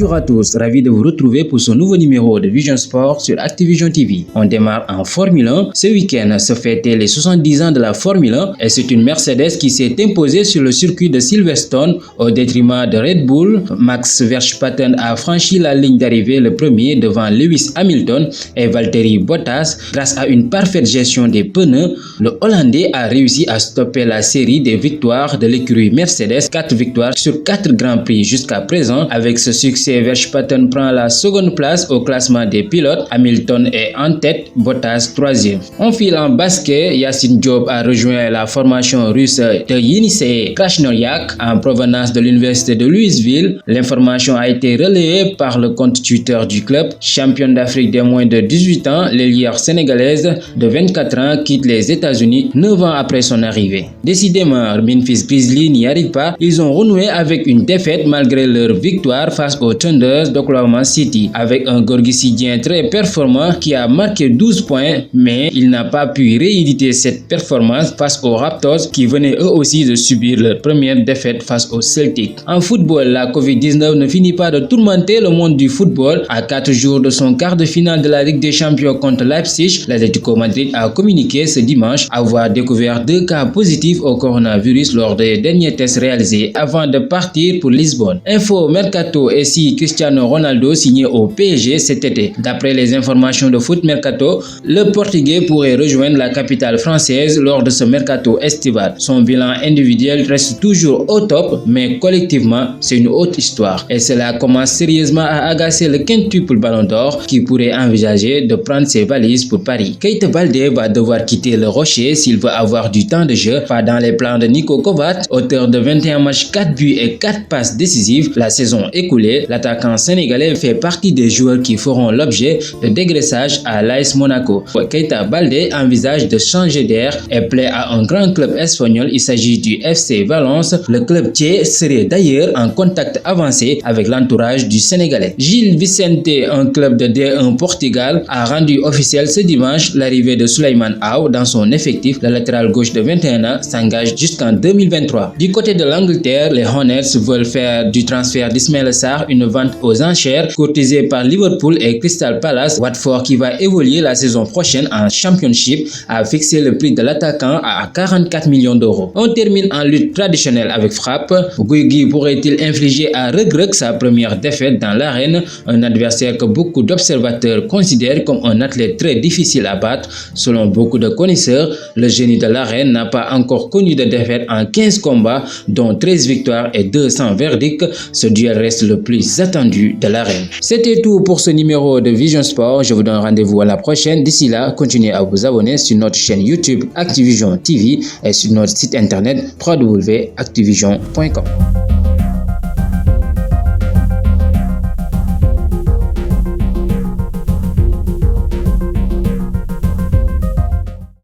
Bonjour à tous, ravi de vous retrouver pour ce nouveau numéro de Vision Sport sur Activision TV. On démarre en Formule 1. Ce week-end se fêtaient les 70 ans de la Formule 1 et c'est une Mercedes qui s'est imposée sur le circuit de Silverstone au détriment de Red Bull. Max Verstappen a franchi la ligne d'arrivée le premier devant Lewis Hamilton et Valtteri Bottas. Grâce à une parfaite gestion des pneus, le Hollandais a réussi à stopper la série des victoires de l'écurie Mercedes, 4 victoires sur 4 Grands Prix jusqu'à présent. Avec ce succès, Verstappen prend la seconde place au classement des pilotes. Hamilton est en tête, Bottas troisième. On file en basket. Yacine Diop a rejoint la formation russe de Yenisei Krasnoyak en provenance de l'université de Louisville. L'information a été relayée par le compte Twitter du club. Championne d'Afrique des moins de 18 ans, l'ailière sénégalaise de 24 ans quitte les États-Unis 9 ans après son arrivée. Décidément, Memphis Grizzlies n'y arrive pas. Ils ont renoué avec une défaite malgré leur victoire face aux Thunders d'Oklahoma City avec un Gorgissidien très performant qui a marqué 12 points, mais il n'a pas pu rééditer cette performance face aux Raptors qui venaient eux aussi de subir leur première défaite face aux Celtics. En football, la Covid-19 ne finit pas de tourmenter le monde du football. À 4 jours de son quart de finale de la Ligue des Champions contre Leipzig, l'Atlético Madrid a communiqué ce dimanche avoir découvert 2 cas positifs au coronavirus lors des derniers tests réalisés avant de partir pour Lisbonne. Info Mercato et si Cristiano Ronaldo signé au PSG cet été. D'après les informations de Foot Mercato, le Portugais pourrait rejoindre la capitale française lors de ce mercato estival. Son bilan individuel reste toujours au top, mais collectivement, c'est une autre histoire. Et cela commence sérieusement à agacer le quintuple Ballon d'Or qui pourrait envisager de prendre ses valises pour Paris. Keita Baldé va devoir quitter le Rocher s'il veut avoir du temps de jeu, pas dans les plans de Niko Kovac, auteur de 21 matchs, 4 buts et 4 passes décisives la saison écoulée. L'attaquant sénégalais fait partie des joueurs qui feront l'objet de dégraissage à l'AS Monaco. Keita Baldé envisage de changer d'air et plaît à un grand club espagnol. Il s'agit du FC Valence. Le club tchèque serait d'ailleurs en contact avancé avec l'entourage du Sénégalais. Gil Vicente, un club de D1 Portugal, a rendu officiel ce dimanche l'arrivée de Souleymane Aw dans son effectif. Le latéral gauche de 21 ans s'engage jusqu'en 2023. Du côté de l'Angleterre, les Hornets veulent faire du transfert d'Ismaïla Sarr une vente aux enchères courtisée par Liverpool et Crystal Palace. Watford, qui va évoluer la saison prochaine en Championship, a fixé le prix de l'attaquant à 44 millions d'euros. On termine en lutte traditionnelle avec frappe. Guigui pourrait-il infliger à Reug Reug sa première défaite dans l'arène, un adversaire que beaucoup d'observateurs considèrent comme un athlète très difficile à battre. Selon beaucoup de connaisseurs, le génie de l'arène n'a pas encore connu de défaite en 15 combats, dont 13 victoires et 200 verdicts. Ce duel reste le plus attendu de l'arène. C'était tout pour ce numéro de Vision Sport. Je vous donne rendez-vous à la prochaine. D'ici là, continuez à vous abonner sur notre chaîne YouTube Activision TV et sur notre site internet www.activision.com.